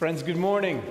Friends, good morning.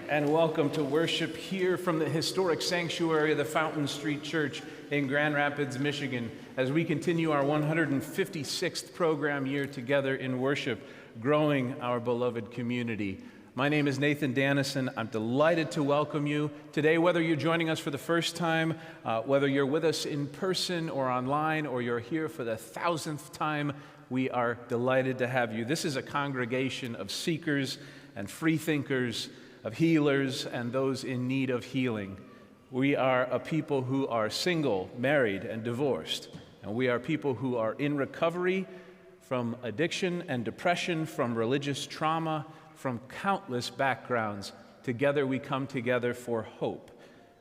And welcome to worship here from the historic sanctuary of the Fountain Street Church in Grand Rapids, Michigan, as we continue our 156th program year together in worship, growing our beloved community. My name is Nathan Dannison. I'm delighted to welcome you today, whether you're joining us for the first time, whether you're with us in person or online, or you're here for the 1,000th time. We are delighted to have you. This is a congregation of seekers and free thinkers, of healers and those in need of healing. We are a people who are single, married, and divorced. And we are people who are in recovery from addiction and depression, from religious trauma, from countless backgrounds. Together we come together for hope.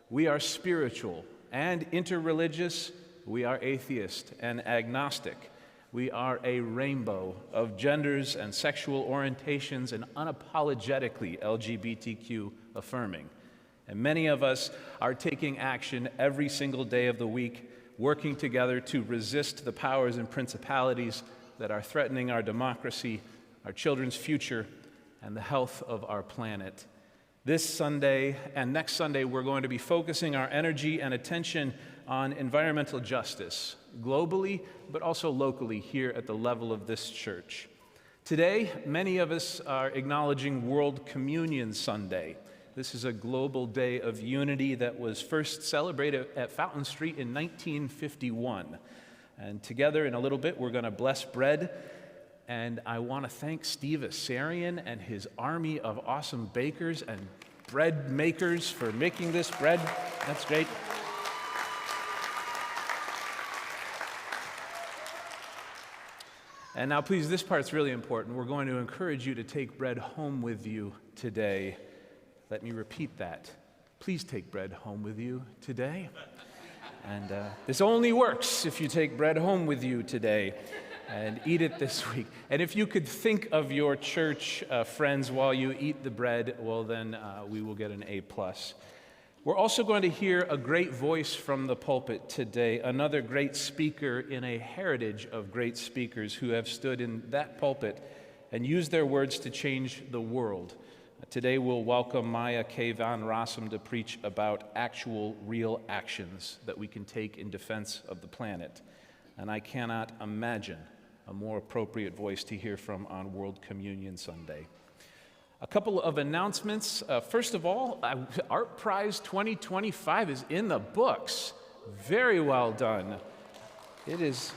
We are spiritual and interreligious. We are atheist and agnostic. We are a rainbow of genders and sexual orientations and unapologetically LGBTQ affirming. And many of us are taking action every single day of the week, working together to resist the powers and principalities that are threatening our democracy, our children's future, and the health of our planet. This Sunday and next Sunday, we're going to be focusing our energy and attention on environmental justice, globally, but also locally here at the level of this church. Today, many of us are acknowledging World Communion Sunday. This is a global day of unity that was first celebrated at Fountain Street in 1951. And together, in a little bit, we're going to bless bread. And I want to thank Steve Asarian and his army of awesome bakers and bread makers for making this bread. That's great. And now, please, this part's really important. We're going to encourage you to take bread home with you today. Let me repeat that. Please take bread home with you today. And this only works if you take bread home with you today and eat it this week. And if you could think of your church friends while you eat the bread, well, then we will get an A+. We're also going to hear a great voice from the pulpit today, another great speaker in a heritage of great speakers who have stood in that pulpit and used their words to change the world. Today we'll welcome Maya K. Van Rossum to preach about actual, real actions that we can take in defense of the planet. And I cannot imagine a more appropriate voice to hear from on World Communion Sunday. A couple of announcements. First of all, Art Prize 2025 is in the books. Very well done. It is.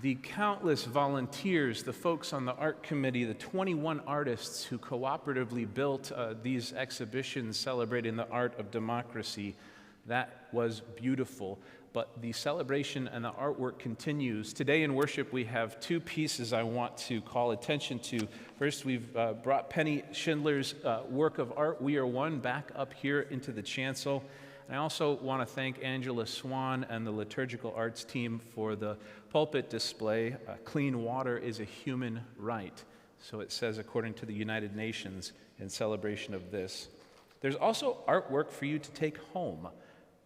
The countless volunteers, the folks on the art committee, the 21 artists who cooperatively built these exhibitions celebrating the art of democracy, that was beautiful. But the celebration and the artwork continues. Today in worship, we have two pieces I want to call attention to. First, we've brought Penny Schindler's work of art, We Are One, back up here into the chancel. And I also want to thank Angela Swan and the liturgical arts team for the pulpit display. Clean water is a human right. So it says according to the United Nations in celebration of this. There's also artwork for you to take home.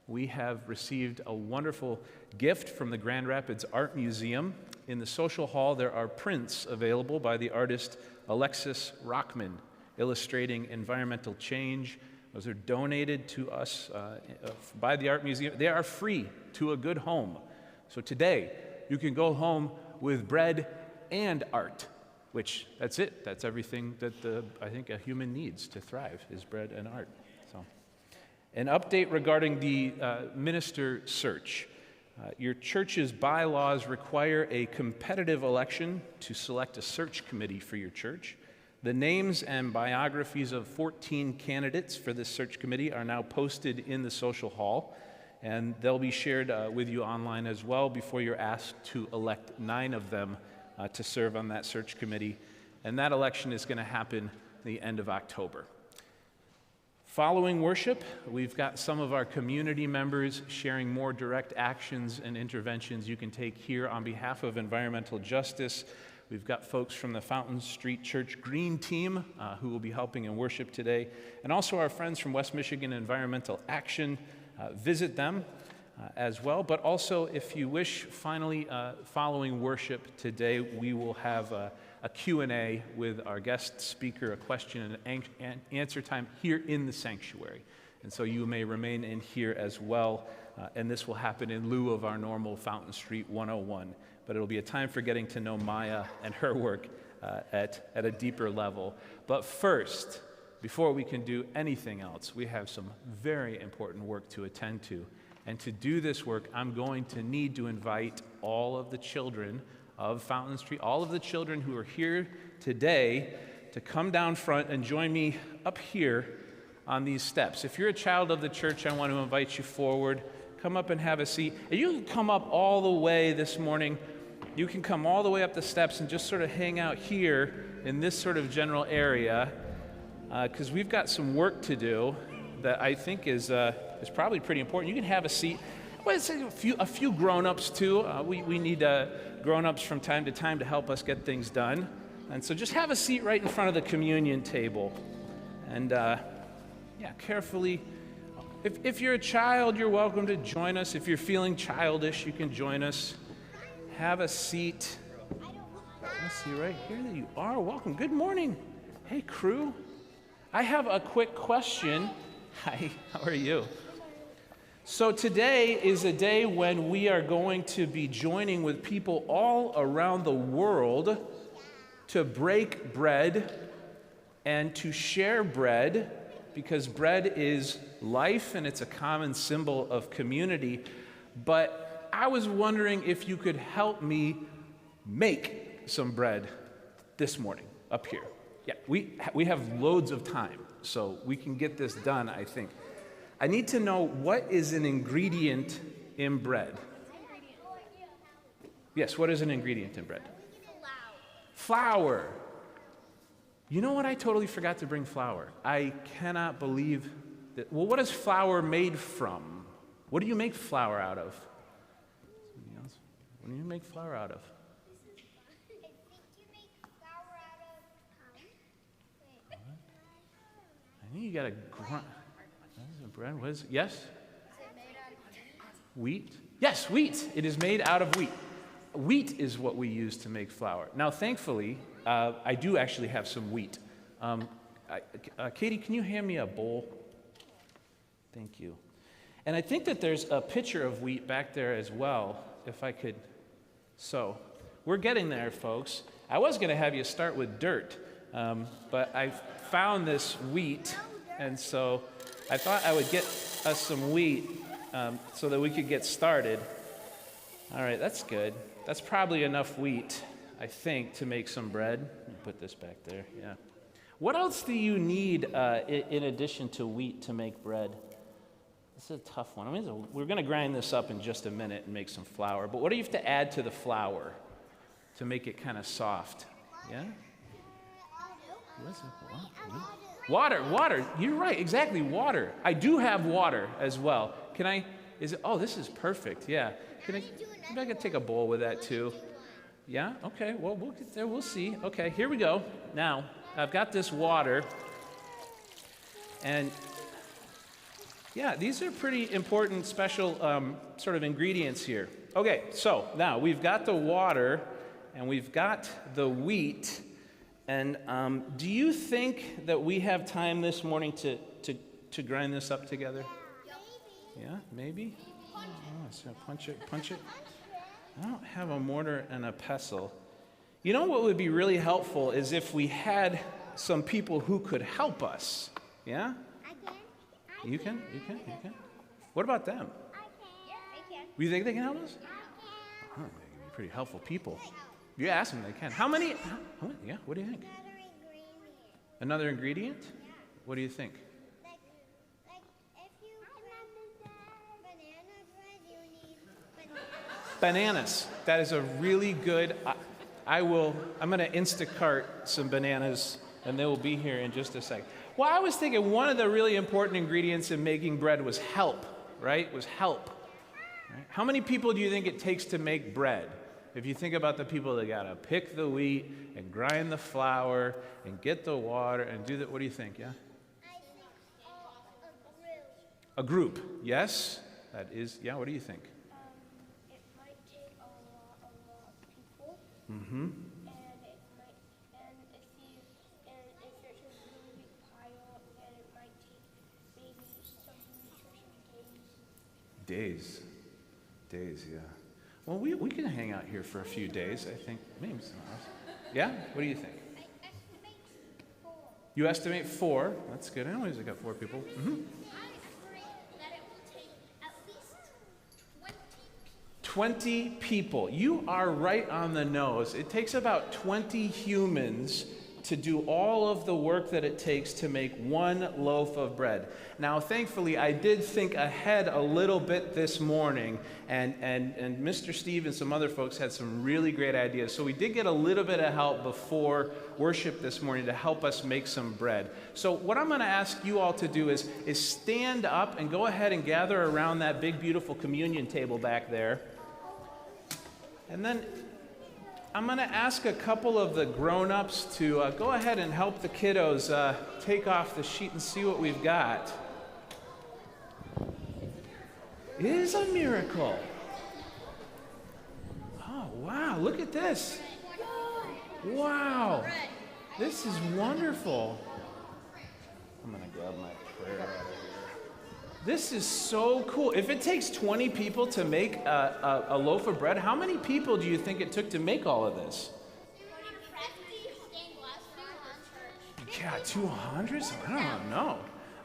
We have received a wonderful gift from the Grand Rapids Art Museum. In the social hall, there are prints available by the artist Alexis Rockman, illustrating environmental change. Those are donated to us by the Art Museum. They are free to a good home. So today, you can go home with bread and art, which that's it. That's everything that I think a human needs to thrive is bread and art. An update regarding the minister search. Your church's bylaws require a competitive election to select a search committee for your church. The names and biographies of 14 candidates for this search committee are now posted in the social hall, and they'll be shared with you online as well before you're asked to elect 9 of them to serve on that search committee. And that election is going to happen the end of October. Following worship, we've got some of our community members sharing more direct actions and interventions you can take here on behalf of environmental justice. We've got folks from the Fountain Street Church Green Team who will be helping in worship today, and also our friends from West Michigan Environmental Action. Visit them. as well. But also, if you wish, finally, following worship today, we will have a Q&A with our guest speaker, a question and answer time here in the sanctuary. And so you may remain in here as well, and this will happen in lieu of our normal Fountain Street 101. But it'll be a time for getting to know Maya and her work at a deeper level. But first, before we can do anything else, we have some very important work to attend to. And to do this work, I'm going to need to invite all of the children of Fountain Street, all of the children who are here today, to come down front and join me up here on these steps. If you're a child of the church, I want to invite you forward. Come up and have a seat. And you can come up all the way this morning. You can come all the way up the steps and just sort of hang out here in this sort of general area, because we've got some work to do that I think is probably pretty important. You can have a seat. Well, it's a few grown-ups too. We need grown-ups from time to time to help us get things done. And so just have a seat right in front of the communion table. And carefully. If you're a child, you're welcome to join us. If you're feeling childish, you can join us. Have a seat. Let's see, right here that you are. Welcome. Good morning. Hey, crew. I have a quick question. Hi, how are you? So today is a day when we are going to be joining with people all around the world to break bread and to share bread, because bread is life and it's a common symbol of community. But I was wondering if you could help me make some bread this morning up here. Yeah, we have loads of time, so we can get this done, I think. I need to know, what is an ingredient in bread? Yes, what is an ingredient in bread? Flour. You know what? I totally forgot to bring flour. I cannot believe that. Well, what is flour made from? What do you make flour out of? Something else? What do you make flour out of? I think you got to grunt. Bread? What is it? Yes? Is it made out of wheat? Yes, wheat. It is made out of wheat. Wheat is what we use to make flour. Now, thankfully, I do actually have some wheat. Katie, can you hand me a bowl? Thank you. And I think that there's a pitcher of wheat back there as well, if I could. So, we're getting there, folks. I was going to have you start with dirt, but I found this wheat, and so I thought I would get us some wheat so that we could get started. All right, that's good. That's probably enough wheat, I think, to make some bread. Let me put this back there, yeah. What else do you need in addition to wheat to make bread? This is a tough one. I mean, we're going to grind this up in just a minute and make some flour. But what do you have to add to the flour to make it kind of soft? Yeah? Water. You're right, exactly, water. I do have water as well. Can I, this is perfect, yeah. Maybe I can take a bowl with that too. Yeah, okay, well, we'll get there, we'll see. Okay, here we go. Now, I've got this water, and yeah, these are pretty important, special sort of ingredients here. Okay, so now we've got the water, and we've got the wheat. And do you think that we have time this morning to grind this up together? Yeah, maybe? Oh, so punch it. I don't have a mortar and a pestle. You know what would be really helpful is if we had some people who could help us. Yeah? You can? What about them? You think they can help us? Oh, they can be pretty helpful people. You ask them, they can. How many? Yeah, what do you think? Another ingredient? Yeah. What do you think? Like if you want banana bread, you need bananas. That is a really good. I'm going to Instacart some bananas, and they will be here in just a second. Well, I was thinking one of the really important ingredients in making bread was help, right? Right? How many people do you think it takes to make bread? If you think about the people that got to pick the wheat and grind the flour and get the water and do that, what do you think, yeah? I think a group. A group, yes? That is, yeah, what do you think? It might take a lot of people. Mm-hmm. And it might, and if there's a really big pile, then it might take maybe some nutrition days. Days, yeah. Well, we can hang out here for a few days, I think. Maybe some hours. Yeah? What do you think? I estimate 4. You estimate 4. That's good. I always got 4 people. Mm-hmm. I estimate that it will take at least 20 people. You are right on the nose. It takes about 20 humans to do all of the work that it takes to make one loaf of bread. Now, thankfully, I did think ahead a little bit this morning, and Mr. Steve and some other folks had some really great ideas. So we did get a little bit of help before worship this morning to help us make some bread. So what I'm going to ask you all to do is stand up and go ahead and gather around that big, beautiful communion table back there. And then I'm going to ask a couple of the grown-ups to go ahead and help the kiddos take off the sheet and see what we've got. It is a miracle. Oh, wow, look at this. Wow, this is wonderful. I'm going to grab my prayer out of here. This is so cool. If it takes 20 people to make a loaf of bread, how many people do you think it took to make all of this? Yeah, 200? I don't know.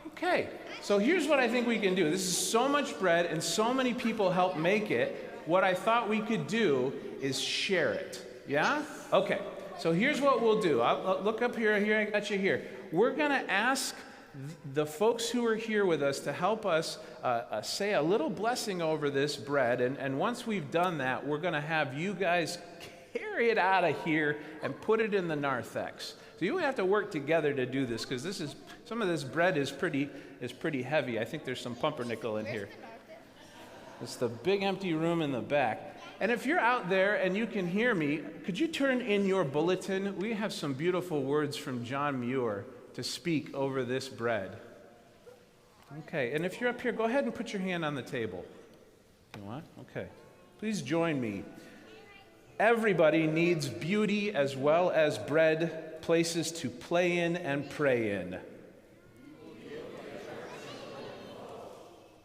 Okay, so here's what I think we can do. This is so much bread and so many people help make it. What I thought we could do is share it. Yeah? Okay, so here's what we'll do. I'll look up here, I got you here. We're going to ask the folks who are here with us to help us say a little blessing over this bread. And once we've done that, we're going to have you guys carry it out of here and put it in the narthex. So you have to work together to do this, because some of this bread is pretty heavy. I think there's some pumpernickel in here. It's the big empty room in the back. And if you're out there and you can hear me, could you turn in your bulletin? We have some beautiful words from John Muir to speak over this bread. Okay, and if you're up here, go ahead and put your hand on the table. You want? Okay. Please join me. Everybody needs beauty as well as bread, places to play in and pray in.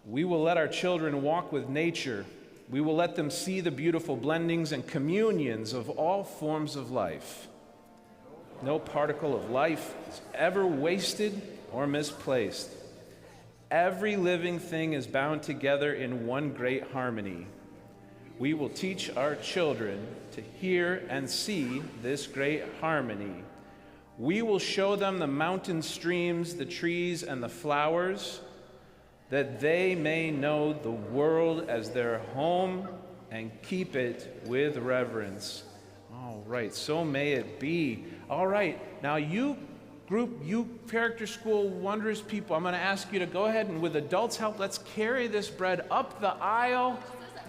We will let our children walk with nature. We will let them see the beautiful blendings and communions of all forms of life. No particle of life is ever wasted or misplaced. Every living thing is bound together in one great harmony. We will teach our children to hear and see this great harmony. We will show them the mountain streams, the trees, and the flowers, that they may know the world as their home and keep it with reverence. All right, so may it be. All right, now you character school wondrous people, I'm going to ask you to go ahead and with adults' help, let's carry this bread up the aisle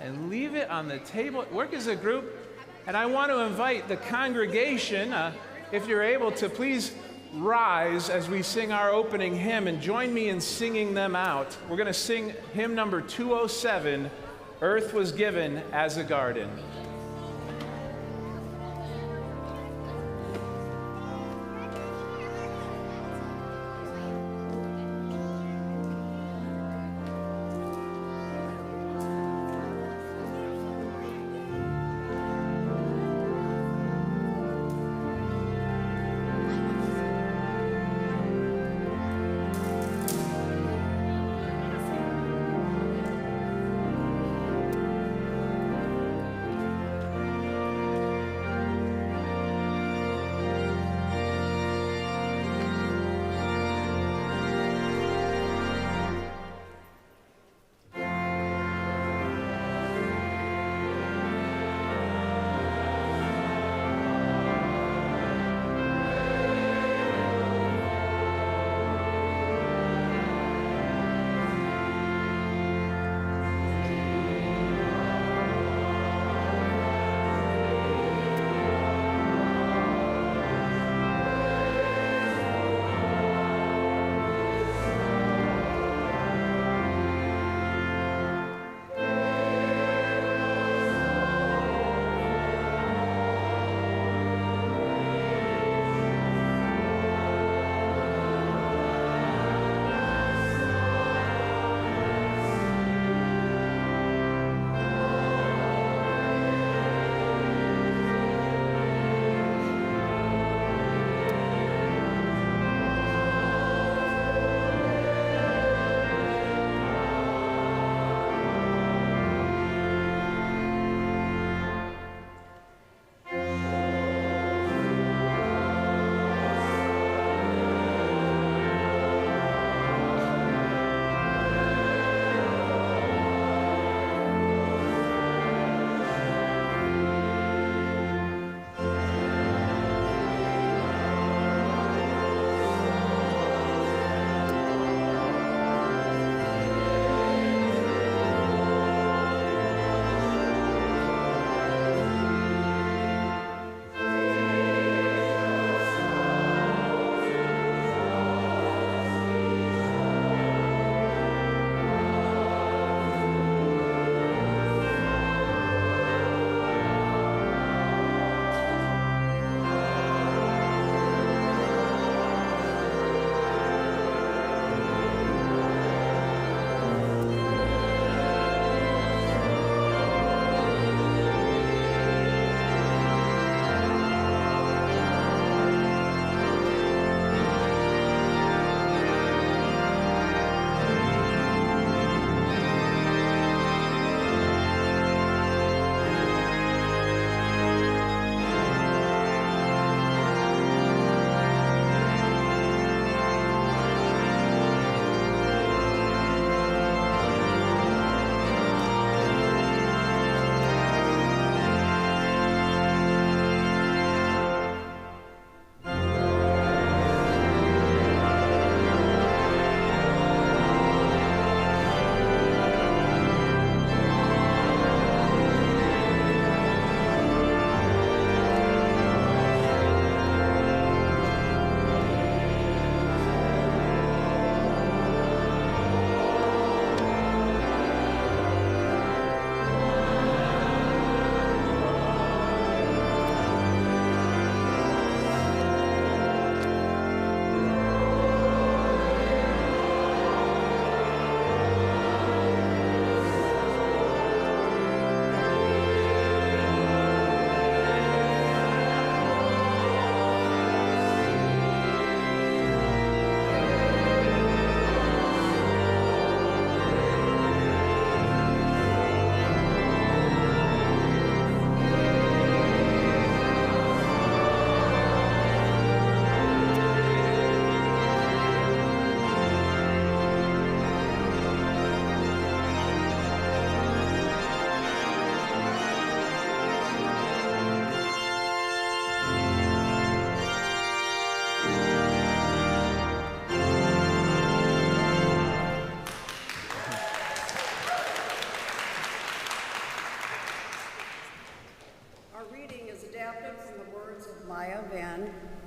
and leave it on the table. Work as a group. And I want to invite the congregation, if you're able to, please rise as we sing our opening hymn and join me in singing them out. We're going to sing hymn number 207, Earth Was Given as a Garden.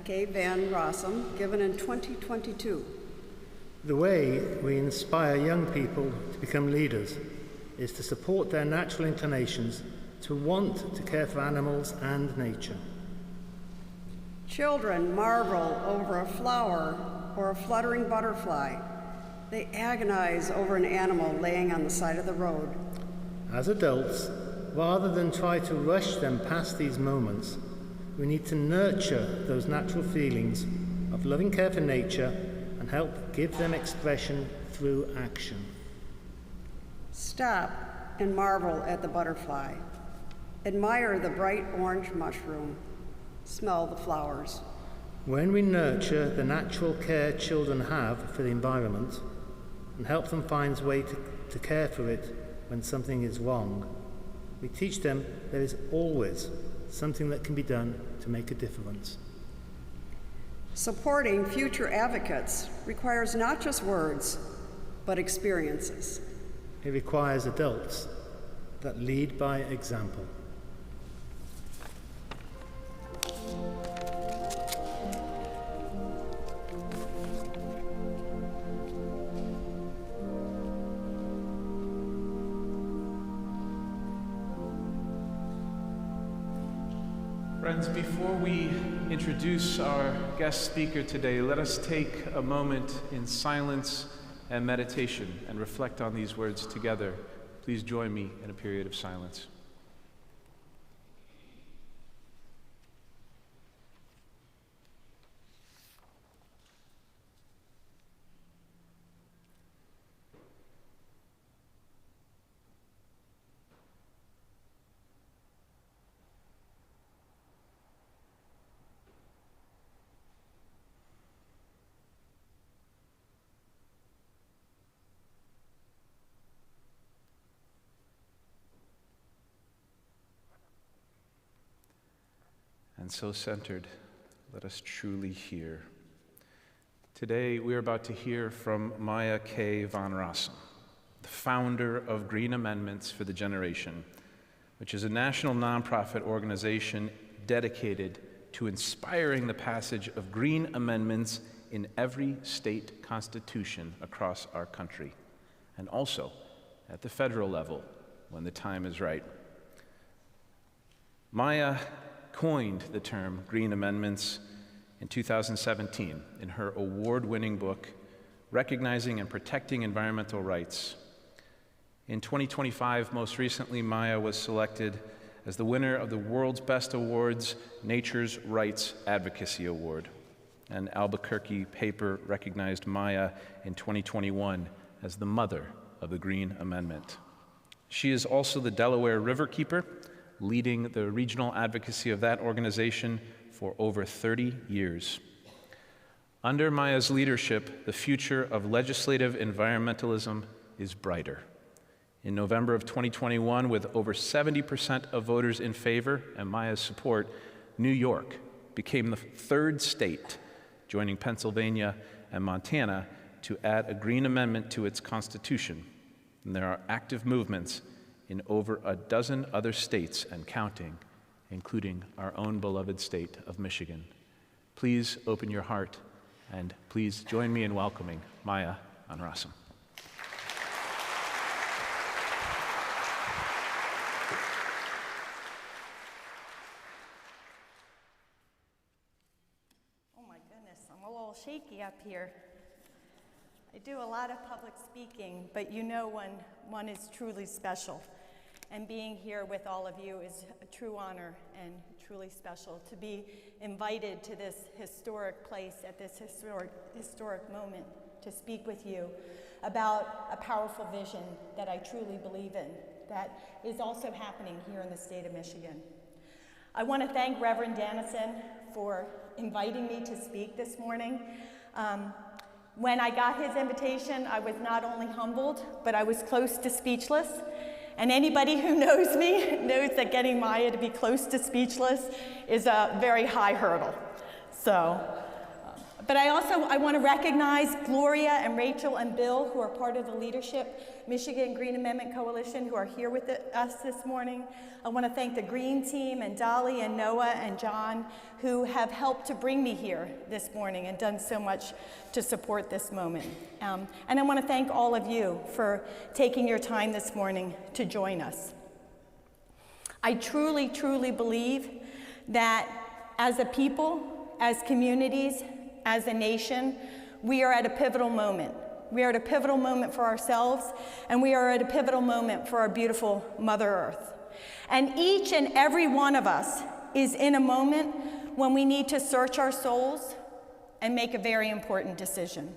K. Van Rossum, given in 2022. The way we inspire young people to become leaders is to support their natural inclinations to want to care for animals and nature. Children marvel over a flower or a fluttering butterfly. They agonize over an animal laying on the side of the road. As adults, rather than try to rush them past these moments, we need to nurture those natural feelings of loving care for nature and help give them expression through action. Stop and marvel at the butterfly. Admire the bright orange mushroom. Smell the flowers. When we nurture the natural care children have for the environment and help them find a way to care for it when something is wrong, we teach them there is always something that can be done to make a difference. Supporting future advocates requires not just words, but experiences. It requires adults that lead by example. Friends, before we introduce our guest speaker today, let us take a moment in silence and meditation and reflect on these words together. Please join me in a period of silence. And so centered, let us truly hear. Today, we're about to hear from Maya K. Van Rossum, the founder of Green Amendments for the Generation, which is a national nonprofit organization dedicated to inspiring the passage of green amendments in every state constitution across our country, and also at the federal level when the time is right. Maya coined the term Green Amendments in 2017 in her award-winning book, Recognizing and Protecting Environmental Rights. In 2025, most recently, Maya was selected as the winner of the World's Best Awards Nature's Rights Advocacy Award. An Albuquerque paper recognized Maya in 2021 as the mother of the Green Amendment. She is also the Delaware Riverkeeper, leading the regional advocacy of that organization for over 30 years. Under Maya's leadership, the future of legislative environmentalism is brighter. In November of 2021, with over 70% of voters in favor and Maya's support, New York became the third state, joining Pennsylvania and Montana, to add a green amendment to its constitution. And there are active movements in over a dozen other states and counting, including our own beloved state of Michigan. Please open your heart and please join me in welcoming Maya Van Rossum. Oh my goodness, I'm a little shaky up here. I do a lot of public speaking, but you know when one is truly special. And being here with all of you is a true honor and truly special to be invited to this historic place at this historic moment to speak with you about a powerful vision that I truly believe in that is also happening here in the state of Michigan. I want to thank Reverend Dennison for inviting me to speak this morning. When I got his invitation, I was not only humbled, but I was close to speechless. And anybody who knows me knows that getting Maya to be close to speechless is a very high hurdle. So But I want to recognize Gloria and Rachel and Bill, who are part of the leadership Michigan Green Amendment Coalition, who are here with us this morning. I want to thank the Green Team and Dolly and Noah and John, who have helped to bring me here this morning and done so much to support this moment. And I want to thank all of you for taking your time this morning to join us. I truly, truly believe that as a people, as communities, as a nation, we are at a pivotal moment. We are at a pivotal moment for ourselves, and we are at a pivotal moment for our beautiful Mother Earth. And each and every one of us is in a moment when we need to search our souls and make a very important decision.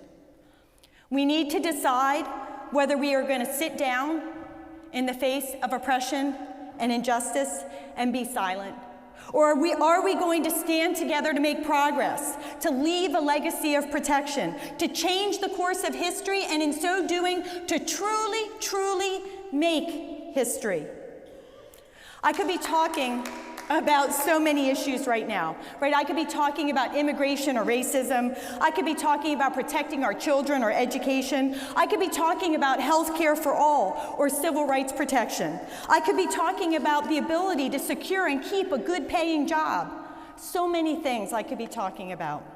We need to decide whether we are going to sit down in the face of oppression and injustice and be silent, or are we going to stand together to make progress, to leave a legacy of protection, to change the course of history, and in so doing, to truly, truly make history? I could be talking about so many issues right now, right? I could be talking about immigration or racism. I could be talking about protecting our children or education. I could be talking about health care for all or civil rights protection. I could be talking about the ability to secure and keep a good paying job. So many things I could be talking about.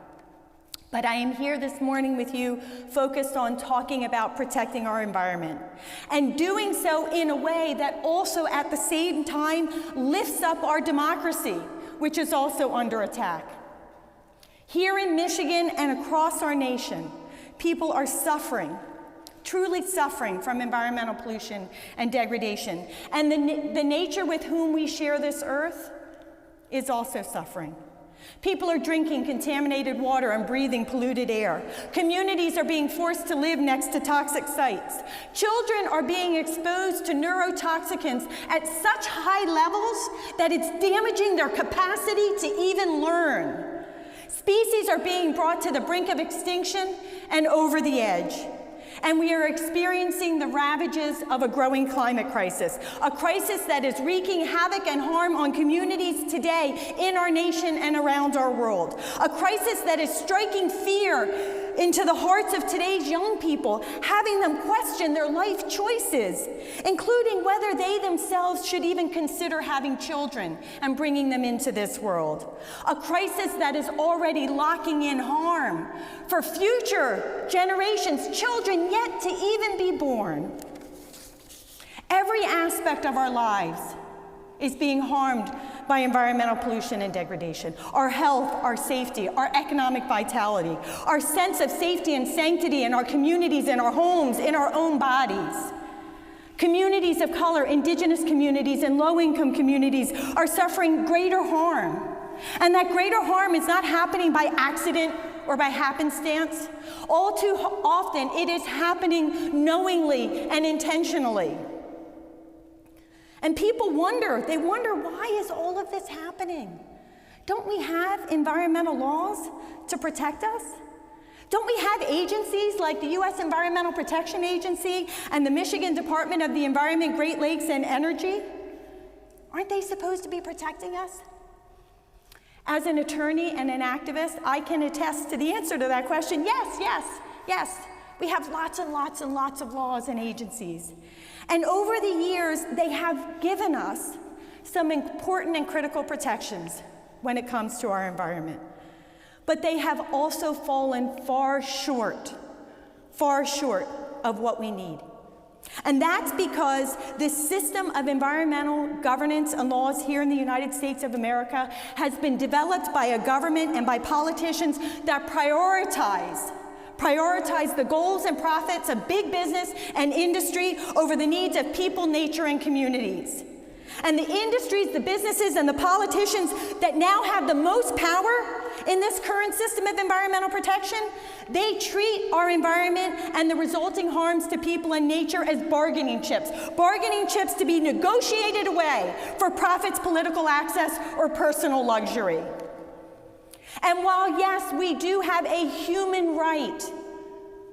But I am here this morning with you focused on talking about protecting our environment and doing so in a way that also at the same time lifts up our democracy, which is also under attack. Here in Michigan and across our nation, people are suffering, truly suffering from environmental pollution and degradation. And the nature with whom we share this earth is also suffering. People are drinking contaminated water and breathing polluted air. Communities are being forced to live next to toxic sites. Children are being exposed to neurotoxicants at such high levels that it's damaging their capacity to even learn. Species are being brought to the brink of extinction and over the edge. And we are experiencing the ravages of a growing climate crisis, a crisis that is wreaking havoc and harm on communities today in our nation and around our world, a crisis that is striking fear into the hearts of today's young people, having them question their life choices, including whether they themselves should even consider having children and bringing them into this world. A crisis that is already locking in harm for future generations, children yet to even be born. Every aspect of our lives is being harmed by environmental pollution and degradation. Our health, our safety, our economic vitality, our sense of safety and sanctity in our communities, in our homes, in our own bodies. Communities of color, indigenous communities, and low-income communities are suffering greater harm. And that greater harm is not happening by accident or by happenstance. All too often, it is happening knowingly and intentionally. And people wonder, why is all of this happening? Don't we have environmental laws to protect us? Don't we have agencies like the U.S. Environmental Protection Agency and the Michigan Department of the Environment, Great Lakes, and Energy? Aren't they supposed to be protecting us? As an attorney and an activist, I can attest to the answer to that question. Yes. We have lots and lots and lots of laws and agencies. And over the years, they have given us some important and critical protections when it comes to our environment. But they have also fallen far short of what we need. And that's because this system of environmental governance and laws here in the United States of America has been developed by a government and by politicians that prioritize the goals and profits of big business and industry over the needs of people, nature, and communities. And the industries, the businesses, and the politicians that now have the most power in this current system of environmental protection, they treat our environment and the resulting harms to people and nature as bargaining chips to be negotiated away for profits, political access, or personal luxury. And while, yes, we do have a human right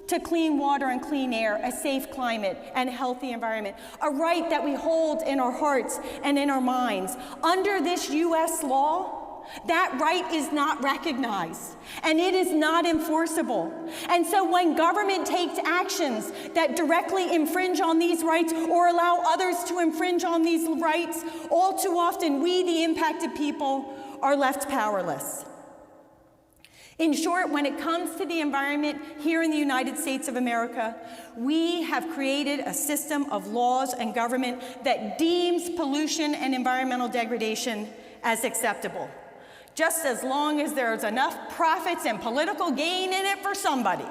to clean water and clean air, a safe climate, and healthy environment, a right that we hold in our hearts and in our minds, under this U.S. law, That right is not recognized, and it is not enforceable. And so when government takes actions that directly infringe on these rights or allow others to infringe on these rights, all too often we, the impacted people, are left powerless. In short, when it comes to the environment here in the United States of America, we have created a system of laws and government that deems pollution and environmental degradation as acceptable, just as long as there's enough profits and political gain in it for somebody.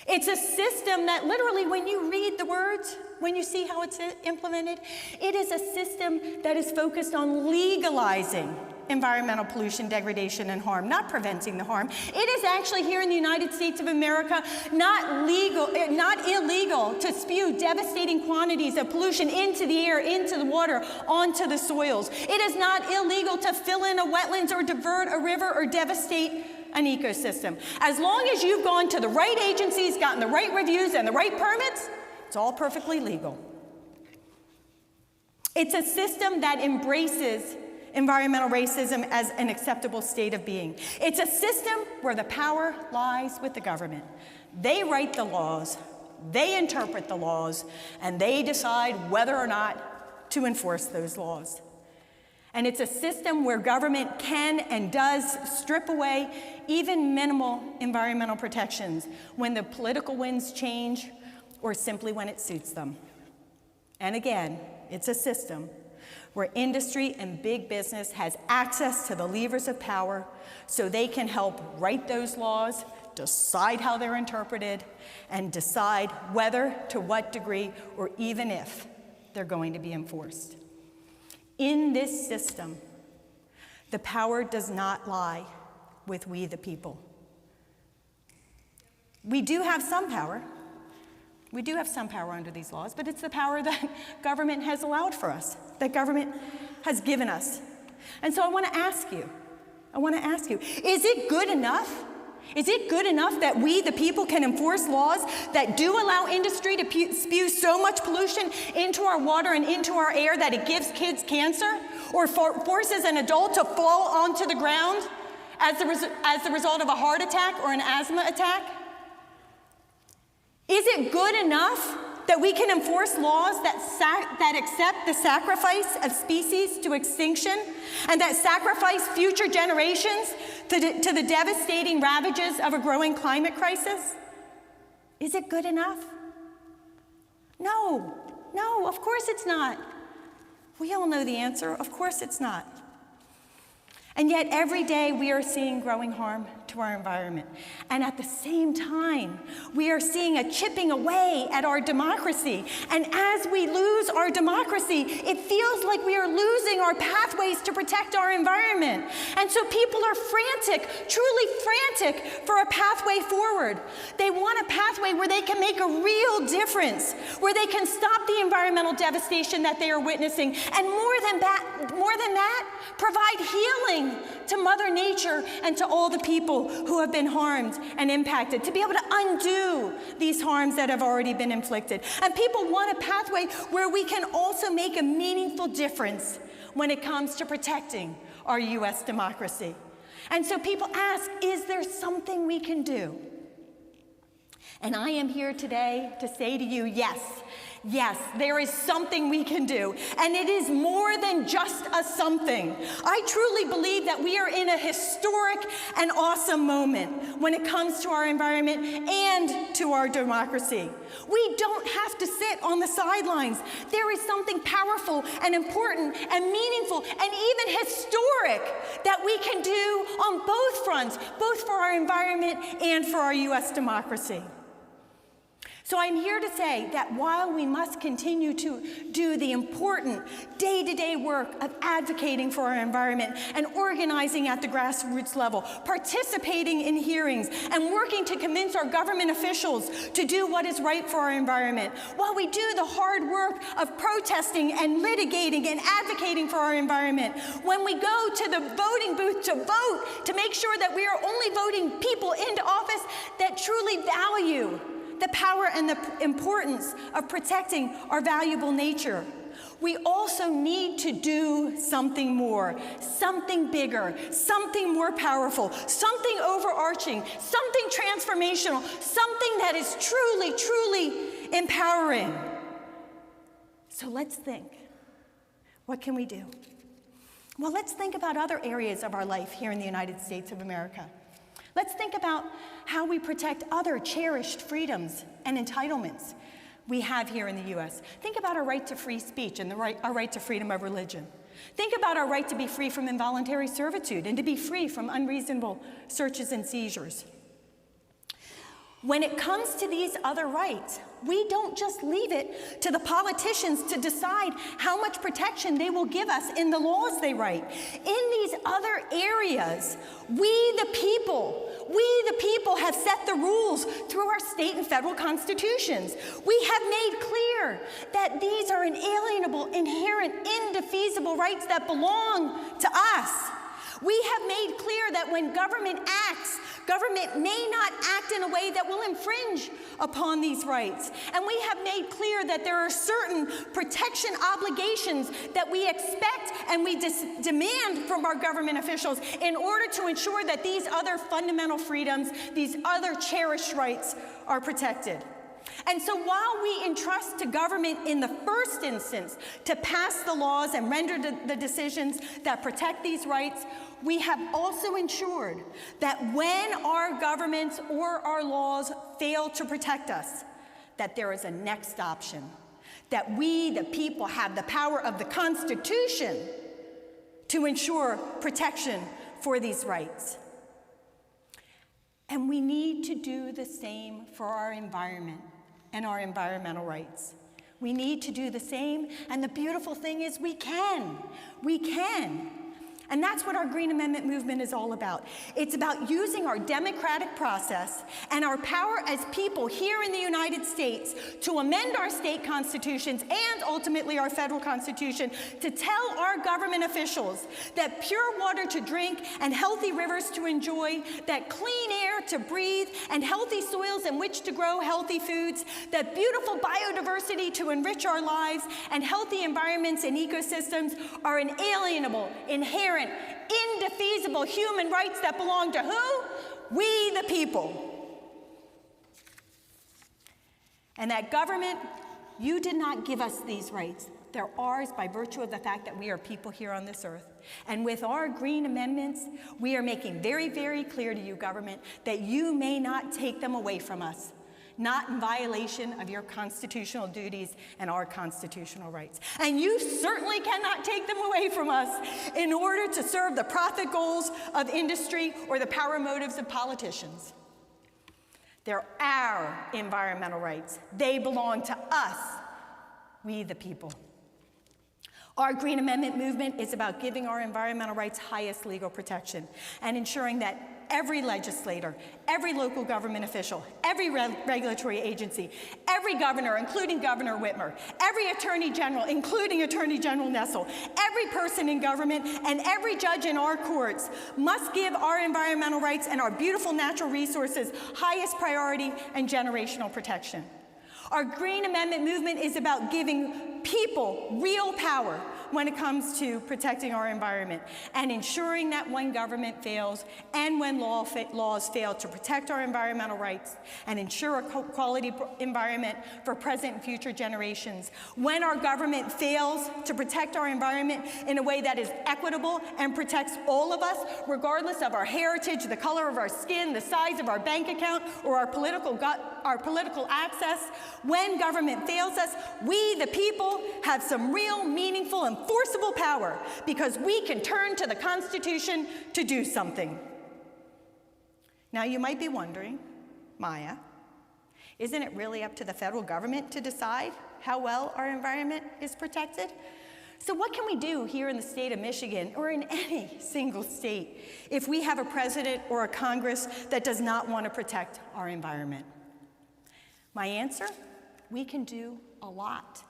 It's a system that literally, when you read the words, when you see how it's implemented, it is a system that is focused on legalizing environmental pollution, degradation, and harm, not preventing the harm. It is actually here in the United States of America not illegal to spew devastating quantities of pollution into the air, into the water, onto the soils. It is not illegal to fill in a wetlands or divert a river or devastate an ecosystem. As long as you've gone to the right agencies, gotten the right reviews and the right permits, it's all perfectly legal. It's a system that embraces environmental racism as an acceptable state of being. It's a system where the power lies with the government. They write the laws, they interpret the laws, and they decide whether or not to enforce those laws. And it's a system where government can and does strip away even minimal environmental protections when the political winds change or simply when it suits them. And again, it's a system where industry and big business has access to the levers of power so they can help write those laws, decide how they're interpreted, and decide whether, to what degree, or even if they're going to be enforced. In this system, the power does not lie with we the people. We do have some power. We do have some power under these laws, but it's the power that government has allowed for us, that government has given us. And so I want to ask you, is it good enough? Is it good enough that we, the people, can enforce laws that do allow industry to spew so much pollution into our water and into our air that it gives kids cancer, or forces an adult to fall onto the ground as the result of a heart attack or an asthma attack? Is it good enough that we can enforce laws that accept the sacrifice of species to extinction and that sacrifice future generations to the devastating ravages of a growing climate crisis? Is it good enough? No, of course it's not. We all know the answer. Of course it's not. And yet every day we are seeing growing harm to our environment. And at the same time, we are seeing a chipping away at our democracy. And as we lose our democracy, it feels like we are losing our pathways to protect our environment. And so people are frantic, truly frantic, for a pathway forward. They want a pathway where they can make a real difference, where they can stop the environmental devastation that they are witnessing, and more than that, provide healing to Mother Nature and to all the people who have been harmed and impacted, to be able to undo these harms that have already been inflicted. And people want a pathway where we can also make a meaningful difference when it comes to protecting our U.S. democracy. And so people ask, is there something we can do? And I am here today to say to you, yes, there is something we can do, and it is more than just a something. I truly believe that we are in a historic and awesome moment when it comes to our environment and to our democracy. We don't have to sit on the sidelines. There is something powerful and important and meaningful and even historic that we can do on both fronts, both for our environment and for our U.S. democracy. So I'm here to say that while we must continue to do the important day-to-day work of advocating for our environment and organizing at the grassroots level, participating in hearings, and working to convince our government officials to do what is right for our environment, while we do the hard work of protesting and litigating and advocating for our environment, when we go to the voting booth to vote to make sure that we are only voting people into office that truly value the power and the importance of protecting our valuable nature. we also need to do something more, something bigger, something more powerful, something overarching, something transformational, something that is truly, truly empowering. So let's think. What can we do? Well, let's think about other areas of our life here in the United States of America. Let's think about how we protect other cherished freedoms and entitlements we have here in the U.S. Think about our right to free speech and our right to freedom of religion. Think about our right to be free from involuntary servitude and to be free from unreasonable searches and seizures. When it comes to these other rights, we don't just leave it to the politicians to decide how much protection they will give us in the laws they write. In these other areas, we the people have set the rules through our state and federal constitutions. We have made clear that these are inalienable, inherent, indefeasible rights that belong to us. We have made clear that when government acts, government may not act in a way that will infringe upon these rights. And we have made clear that there are certain protection obligations that we expect and we demand from our government officials in order to ensure that these other fundamental freedoms, these other cherished rights are protected. And so while we entrust to government in the first instance to pass the laws and render the decisions that protect these rights, we have also ensured that when our governments or our laws fail to protect us, that there is a next option, that we, the people, have the power of the Constitution to ensure protection for these rights. And we need to do the same for our environment and our environmental rights. We need to do the same, and the beautiful thing is we can. We can. And that's what our Green Amendment movement is all about. It's about using our democratic process and our power as people here in the United States to amend our state constitutions and ultimately our federal constitution to tell our government officials that pure water to drink and healthy rivers to enjoy, that clean air to breathe and healthy soils in which to grow healthy foods, that beautiful biodiversity to enrich our lives and healthy environments and ecosystems are inalienable, inherent, indefeasible human rights that belong to who? We the people. And that government, you did not give us these rights. They're ours by virtue of the fact that we are people here on this earth. And with our Green Amendments, we are making very, very clear to you, government, that you may not take them away from us, not in violation of your constitutional duties and our constitutional rights. And you certainly cannot take them away from us in order to serve the profit goals of industry or the power motives of politicians. They're our environmental rights. They belong to us, we the people. Our Green Amendment movement is about giving our environmental rights highest legal protection and ensuring that every legislator, every local government official, every regulatory agency, every governor, including Governor Whitmer, every attorney general, including Attorney General Nessel, every person in government, and every judge in our courts must give our environmental rights and our beautiful natural resources highest priority and generational protection. Our Green Amendment movement is about giving people real power when it comes to protecting our environment and ensuring that when government fails and when laws fail to protect our environmental rights and ensure a quality environment for present and future generations, when our government fails to protect our environment in a way that is equitable and protects all of us, regardless of our heritage, the color of our skin, the size of our bank account, or our political access, when government fails us, we, the people, have some real, meaningful, and forcible power because we can turn to the Constitution to do something. Now, you might be wondering, Maya, isn't it really up to the federal government to decide how well our environment is protected? So what can we do here in the state of Michigan or in any single state if we have a president or a Congress that does not want to protect our environment? My answer? We can do a lot.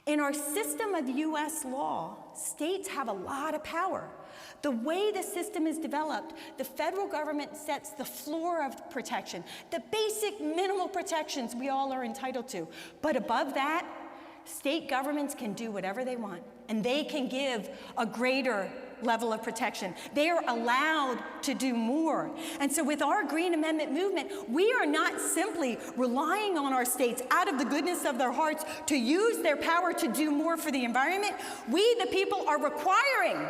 In our system of U.S. law, states have a lot of power. The way the system is developed, the federal government sets the floor of protection, the basic minimal protections we all are entitled to. But above that, State governments can do whatever they want, and they can give a greater level of protection. They are allowed to do more. And so with our Green Amendment movement, we are not simply relying on our states out of the goodness of their hearts to use their power to do more for the environment. We, the people, are requiring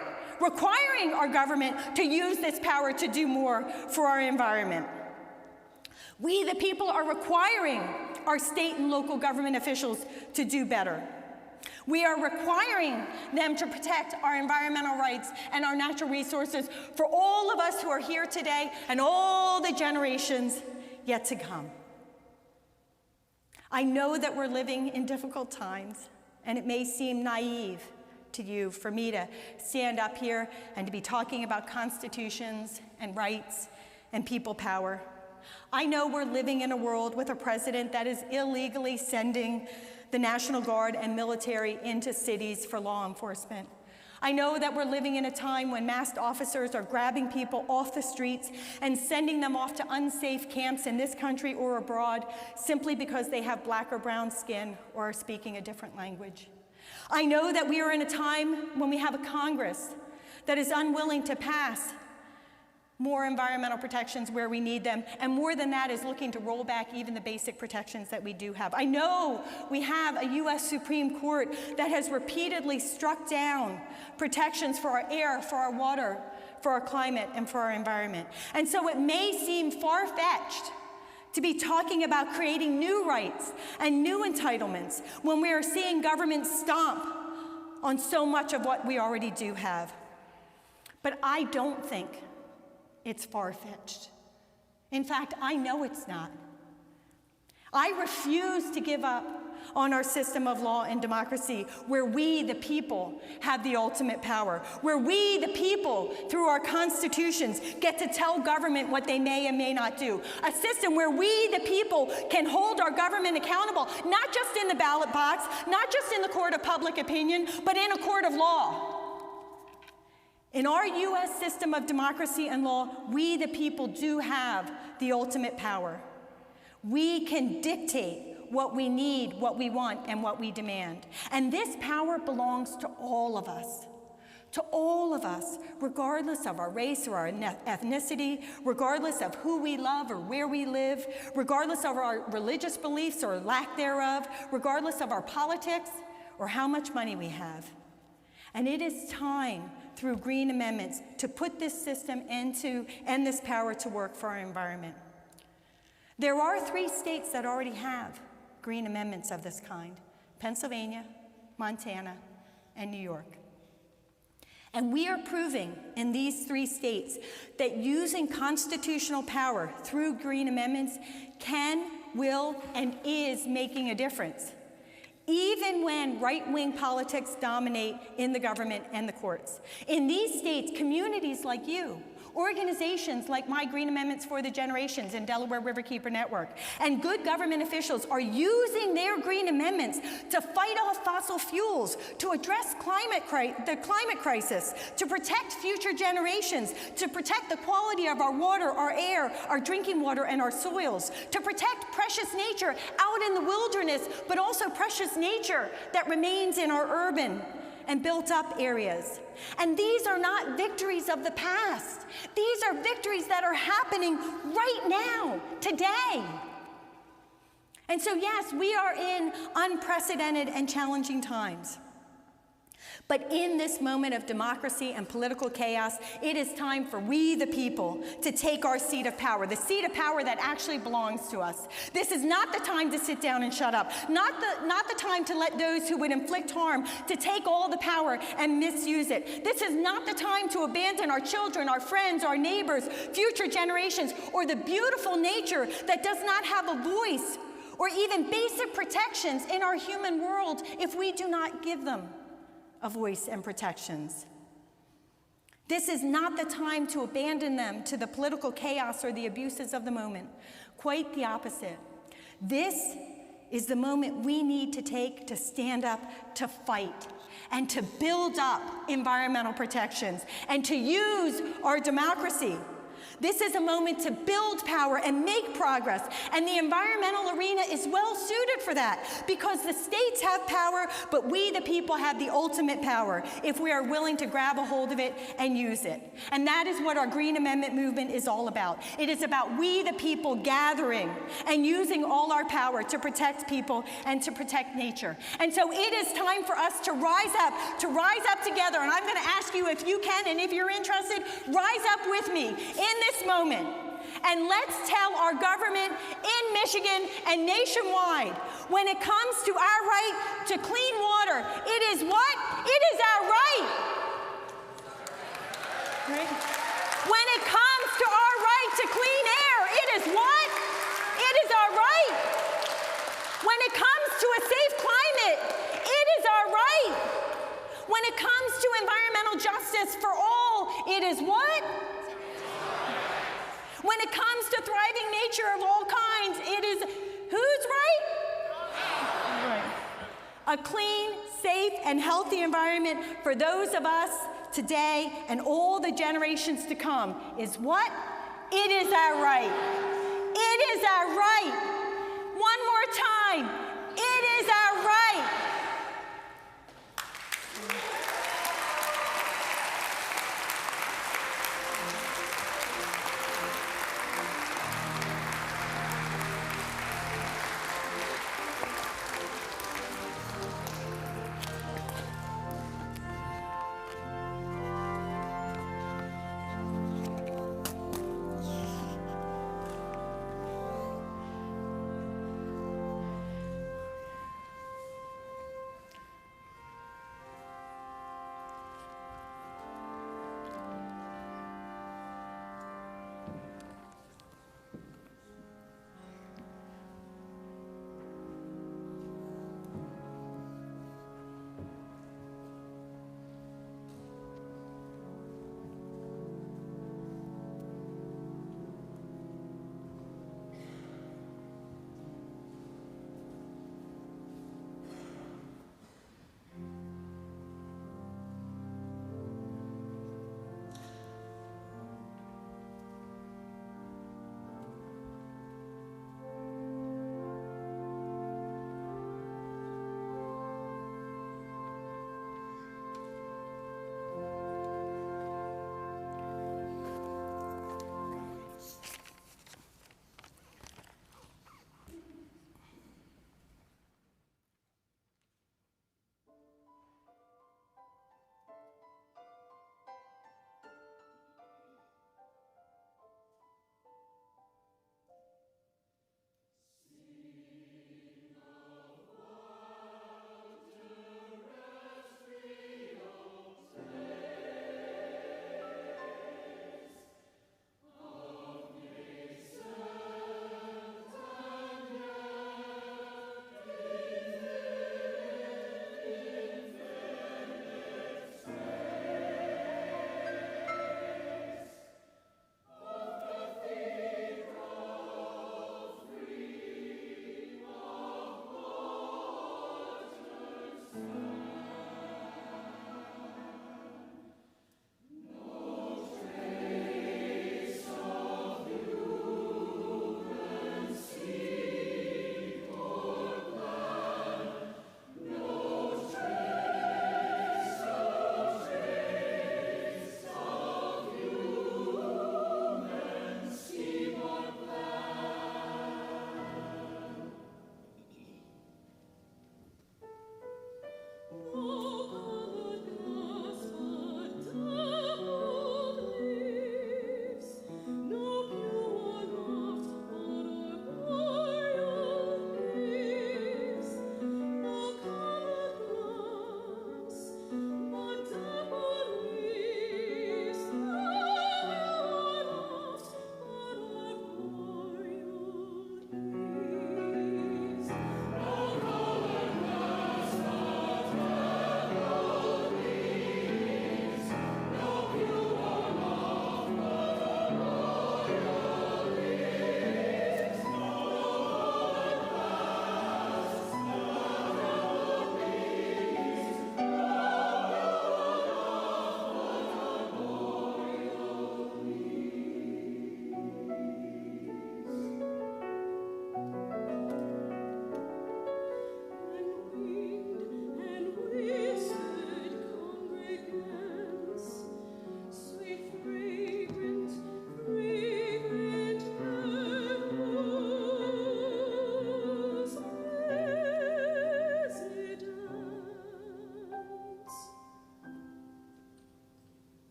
our government to use this power to do more for our environment. We, the people, are requiring our state and local government officials to do better. We are requiring them to protect our environmental rights and our natural resources for all of us who are here today and all the generations yet to come. I know that we're living in difficult times, and it may seem naive to you for me to stand up here and to be talking about constitutions and rights and people power. I know we're living in a world with a president that is illegally sending the National Guard and military into cities for law enforcement. I know that we're living in a time when masked officers are grabbing people off the streets and sending them off to unsafe camps in this country or abroad simply because they have black or brown skin or are speaking a different language. I know that we are in a time when we have a Congress that is unwilling to pass more environmental protections where we need them, and more than that, is looking to roll back even the basic protections that we do have. I know we have a U.S. Supreme Court that has repeatedly struck down protections for our air, for our water, for our climate, and for our environment. And so it may seem far-fetched to be talking about creating new rights and new entitlements when we are seeing government stomp on so much of what we already do have. But I don't think it's far-fetched. In fact, I know it's not. I refuse to give up on our system of law and democracy where we, the people, have the ultimate power, where we, the people, through our constitutions, get to tell government what they may and may not do. A system where we, the people, can hold our government accountable, not just in the ballot box, not just in the court of public opinion, but in a court of law. In our U.S. system of democracy and law, we, the people, do have the ultimate power. We can dictate what we need, what we want, and what we demand. And this power belongs to all of us. To all of us, regardless of our race or our ethnicity, regardless of who we love or where we live, regardless of our religious beliefs or lack thereof, regardless of our politics or how much money we have. And it is time, through green amendments, to put this system and this power to work for our environment. There are 3 states that already have green amendments of this kind: Pennsylvania, Montana, and New York. And we are proving in these 3 states that using constitutional power through green amendments can, will, and is making a difference, even when right-wing politics dominate in the government and the courts. In these states, communities like you, organizations like My Green Amendments for the Generations and Delaware Riverkeeper Network, and good government officials are using their green amendments to fight off fossil fuels, to address the climate crisis, to protect future generations, to protect the quality of our water, our air, our drinking water, and our soils, to protect precious nature out in the wilderness, but also precious nature that remains in our urban and built-up areas. And these are not victories of the past. These are victories that are happening right now, today. And so, yes, we are in unprecedented and challenging times. But in this moment of democracy and political chaos, it is time for we, the people, to take our seat of power, the seat of power that actually belongs to us. This is not the time to sit down and shut up, not the time to let those who would inflict harm to take all the power and misuse it. This is not the time to abandon our children, our friends, our neighbors, future generations, or the beautiful nature that does not have a voice or even basic protections in our human world if we do not give them a voice and protections. This is not the time to abandon them to the political chaos or the abuses of the moment. Quite the opposite. This is the moment we need to take to stand up, to fight, and to build up environmental protections, and to use our democracy This is a moment to build power and make progress, and the environmental arena is well suited for that because the states have power, but we, the people, have the ultimate power if we are willing to grab a hold of it and use it. And that is what our Green Amendment movement is all about. It is about we, the people, gathering and using all our power to protect people and to protect nature. And so it is time for us to rise up together. And I'm going to ask you if you can, and if you're interested, rise up with me in this moment. And let's tell our government in Michigan and nationwide, when it comes to our right to clean water, it is what? It is our right. Right? When it comes to our right to clean air, it is what? It is our right. When it comes to a safe climate, it is our right. When it comes to environmental justice for all, it is what? When it comes to thriving nature of all kinds, it is whose right? Right. A clean, safe, and healthy environment for those of us today and all the generations to come is what? It is our right. It is our right. One more time. It is our right.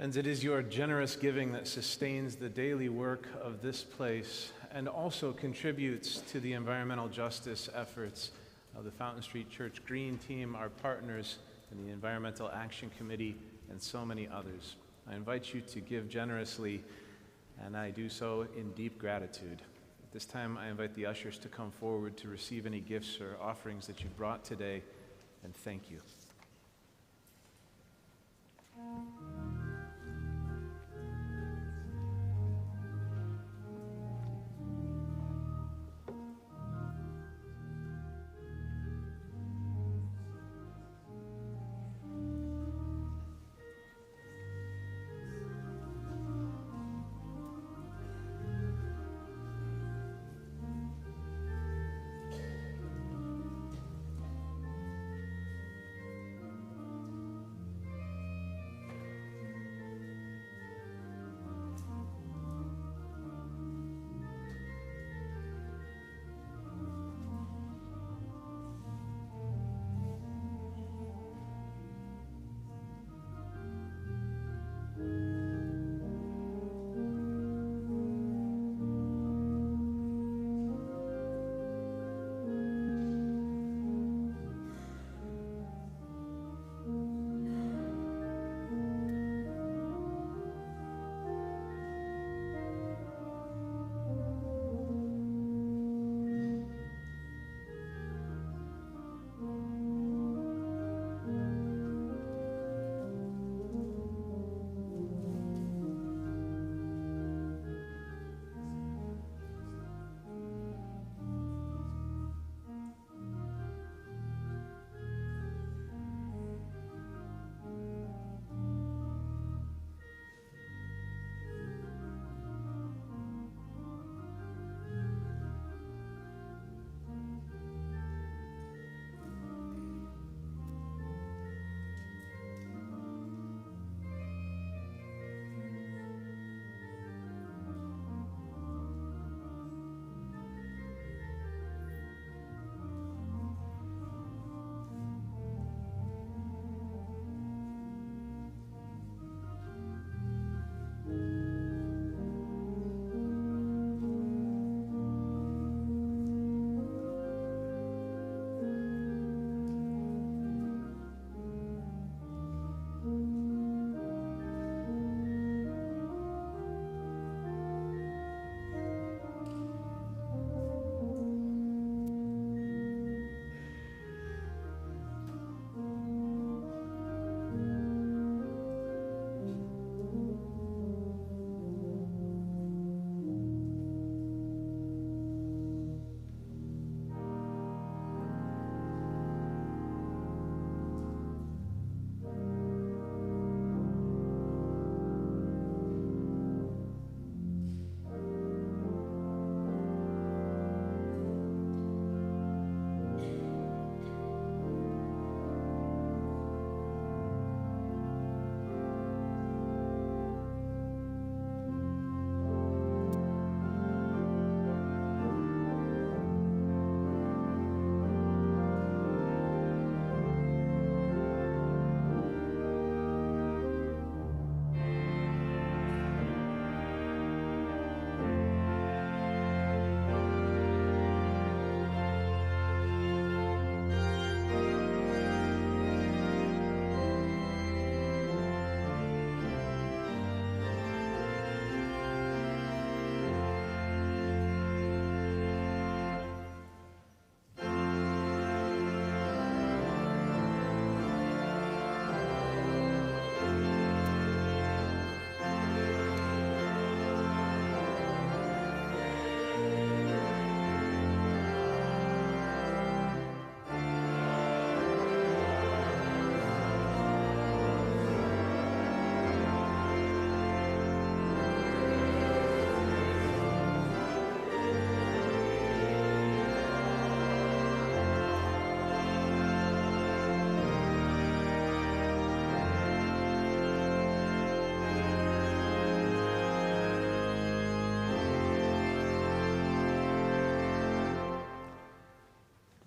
And it is your generous giving that sustains the daily work of this place and also contributes to the environmental justice efforts of the Fountain Street Church Green Team, our partners in the Environmental Action Committee, and so many others. I invite you to give generously, and I do so in deep gratitude. At this time, I invite the ushers to come forward to receive any gifts or offerings that you've brought today, and thank you.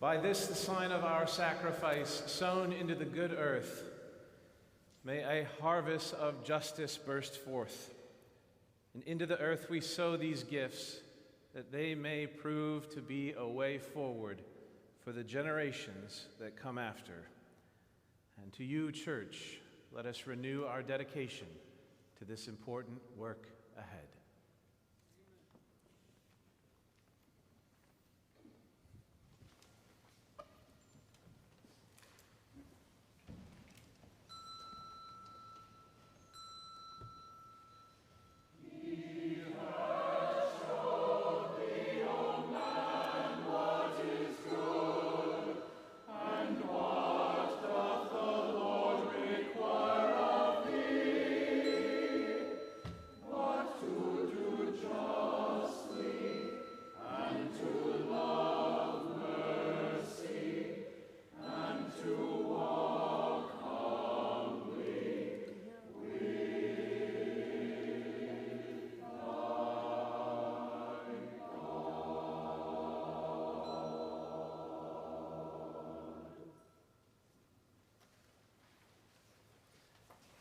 By this, the sign of our sacrifice, sown into the good earth, May a harvest of justice burst forth, and into the earth we sow these gifts, that they may prove to be a way forward for the generations that come after. And to you, Church, let us renew our dedication to this important work ahead.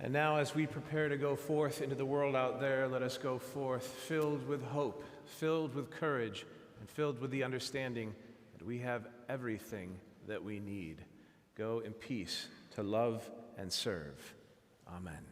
And now, as we prepare to go forth into the world out there, let us go forth filled with hope, filled with courage, and filled with the understanding that we have everything that we need. Go in peace to love and serve. Amen.